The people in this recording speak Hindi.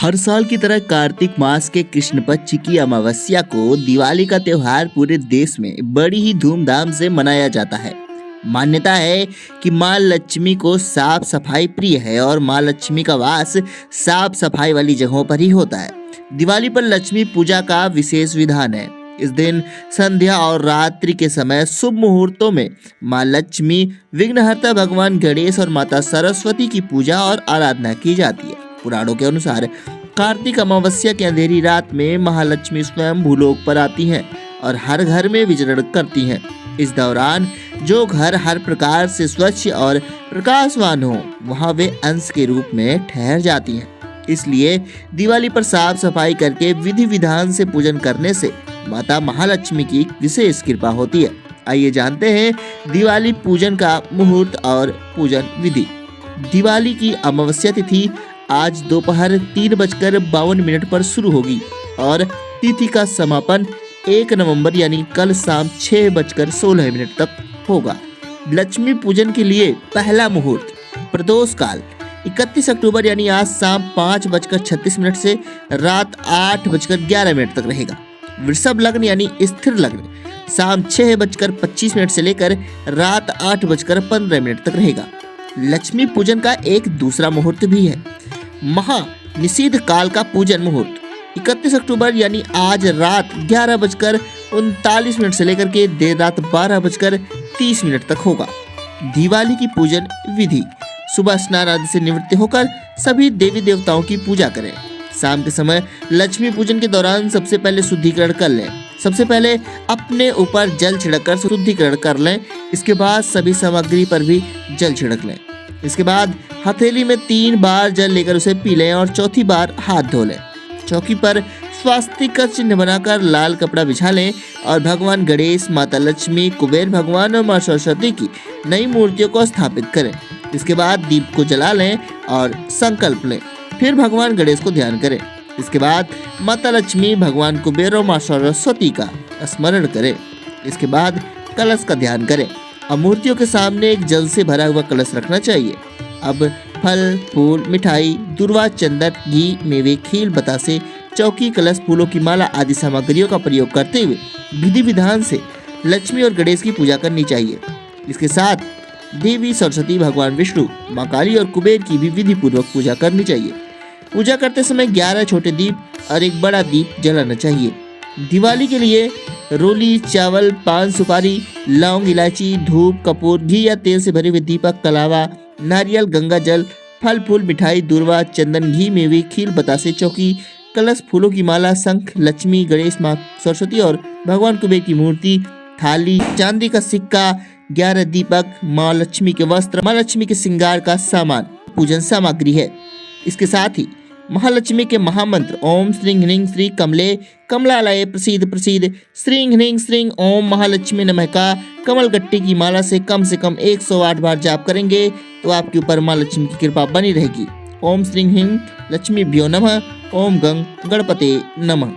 हर साल की तरह कार्तिक मास के कृष्ण पक्ष की अमावस्या को दिवाली का त्योहार पूरे देश में बड़ी ही धूमधाम से मनाया जाता है। मान्यता है कि माँ लक्ष्मी को साफ सफाई प्रिय है और माँ लक्ष्मी का वास साफ सफाई वाली जगहों पर ही होता है। दिवाली पर लक्ष्मी पूजा का विशेष विधान है। इस दिन संध्या और रात्रि के समय शुभ मुहूर्तों में माँ लक्ष्मी, विघ्नहर्ता भगवान गणेश और माता सरस्वती की पूजा और आराधना की जाती है। पुराणों के अनुसार कार्तिक अमावस्या की अंधेरी रात में महालक्ष्मी स्वयं भूलोक पर आती हैं और हर घर में विचरण करती हैं। इस दौरान जो घर हर प्रकार से स्वच्छ और प्रकाशवान हो, वहां वे अंश के रूप में ठहर जाती हैं। इसलिए दिवाली पर साफ सफाई करके विधि विधान से पूजन करने से माता महालक्ष्मी की विशेष कृपा होती है। आइए जानते हैं दिवाली पूजन का मुहूर्त और पूजन विधि। दिवाली की अमावस्या तिथि आज दोपहर 3:52 पर शुरू होगी और तिथि का समापन 1 नवंबर यानी कल शाम 6:16 तक होगा। लक्ष्मी पूजन के लिए पहला मुहूर्त प्रदोष काल 31 अक्टूबर यानी आज शाम 5:36 से रात 8:11 तक रहेगा। वृषभ लग्न यानी स्थिर लग्न शाम 6:25 से लेकर रात 8:15 तक रहेगा। लक्ष्मी पूजन का एक दूसरा मुहूर्त भी है, महा निषिद्ध काल का पूजन मुहूर्त 31 अक्टूबर यानी आज रात 11:39 से लेकर के देर रात 12:30 तक होगा। दिवाली की पूजन विधि: सुबह स्नान आदि से निवृत्त होकर सभी देवी देवताओं की पूजा करें। शाम के समय लक्ष्मी पूजन के दौरान सबसे पहले शुद्धिकरण कर लें। सबसे पहले अपने ऊपर जल छिड़ककर शुद्धिकरण कर लें। इसके बाद सभी सामग्री पर भी जल छिड़क लें। इसके बाद हथेली में 3 बार जल लेकर उसे पी लें और चौथी बार हाथ धो लें। चौकी पर स्वास्तिक का चिन्ह बनाकर लाल कपड़ा बिछा लें और भगवान गणेश, माता लक्ष्मी, कुबेर भगवान और माँ सरस्वती की नई मूर्तियों को स्थापित करें। इसके बाद दीप को जला लें और संकल्प लें। फिर भगवान गणेश को ध्यान करें। इसके बाद माता लक्ष्मी, भगवान कुबेर और माँ सरस्वती का स्मरण करें। इसके बाद कलश का ध्यान करें। अब मूर्तियों के सामने एक जल से भरा हुआ कलश रखना चाहिए। अब फल, फूल, मिठाई, दुर्वा, चंदन, घी, मेवे, खील, बतासे, चौकी, कलश, फूलों की माला आदि सामग्रियों का प्रयोग करते हुए विधि विधान से लक्ष्मी और गणेश की पूजा करनी चाहिए। इसके साथ देवी सरस्वती, भगवान विष्णु, माँ काली और कुबेर की भी विधि पूर्वक पूजा करनी चाहिए। पूजा करते समय 11 छोटे दीप और एक बड़ा दीप जलाना चाहिए। दिवाली के लिए रोली, चावल, पान सुपारी, लौंग, इलायची, धूप, कपूर, घी या तेल से भरे हुए दीपक, कलावा, नारियल, गंगा जल, फल फूल, मिठाई, दुर्वा, चंदन, घी, मेवे, खील, बतासे, चौकी, कलश, फूलों की माला, शंख, लक्ष्मी, गणेश, माँ सरस्वती और भगवान कुबेर की मूर्ति, थाली, चांदी का सिक्का, 11 दीपक, माँ लक्ष्मी के वस्त्र, माँ लक्ष्मी के श्रृंगार का सामान पूजन सामग्री है। इसके साथ ही महालक्ष्मी के महामंत्र ओम श्रीं ह्रीं श्री कमले कमलालय प्रसीद प्रसीद श्रीं ह्रीं श्रीं ओम महालक्ष्मी नमः का कमल गट्टी की माला से कम 108 बार जाप करेंगे तो आपके ऊपर माँ लक्ष्मी की कृपा बनी रहेगी। ओम श्रीं ह्रीं लक्ष्मीभ्यो नमः। ओम गंग गणपते नमः।